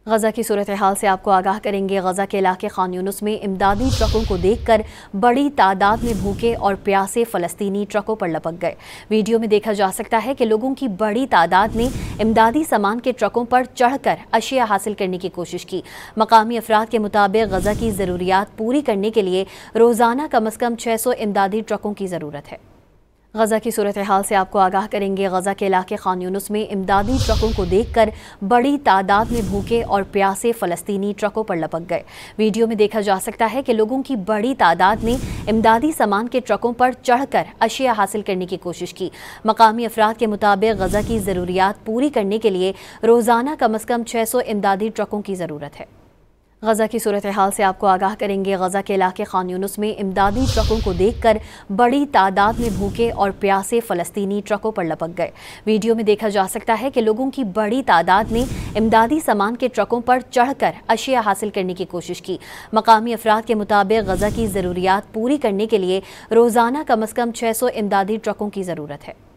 غزہ کی صورتحال سے آپ کو آگاہ کریں گے۔ غزہ کے علاقے خان یونس میں امدادی ٹرکوں کو دیکھ کر بڑی تعداد میں بھوکے اور پیاسے فلسطینی ٹرکوں پر لپک گئے۔ ویڈیو میں دیکھا جا سکتا ہے کہ لوگوں کی بڑی تعداد نے امدادی سامان کے ٹرکوں پر چڑھ کر اشیاء حاصل کرنے کی کوشش کی۔ مقامی افراد کے مطابق غزہ کی ضروریات پوری کرنے کے لیے روزانہ کم از کم 600 امدادی ٹرکوں کی ضرورت ہے۔ غزہ کی صورتحال سے آپ کو آگاہ کریں گے۔ غزہ کے علاقے خان یونس میں امدادی ٹرکوں کو دیکھ کر بڑی تعداد میں بھوکے اور پیاسے فلسطینی ٹرکوں پر لپک گئے۔ ویڈیو میں دیکھا جا سکتا ہے کہ لوگوں کی بڑی تعداد نے امدادی سامان کے ٹرکوں پر چڑھ کر اشیاء حاصل کرنے کی کوشش کی۔ مقامی افراد کے مطابق غزہ کی ضروریات پوری کرنے کے لیے روزانہ کم از کم 600 امدادی ٹرکوں کی ضرورت ہے۔ غزہ کی صورتحال سے آپ کو آگاہ کریں گے۔ غزہ کے علاقے خان یونس میں امدادی ٹرکوں کو دیکھ کر بڑی تعداد میں بھوکے اور پیاسے فلسطینی ٹرکوں پر لپک گئے۔ ویڈیو میں دیکھا جا سکتا ہے کہ لوگوں کی بڑی تعداد نے امدادی سامان کے ٹرکوں پر چڑھ کر اشیاء حاصل کرنے کی کوشش کی۔ مقامی افراد کے مطابق غزہ کی ضروریات پوری کرنے کے لیے روزانہ کم از کم 600 امدادی ٹرکوں کی ضرورت ہے۔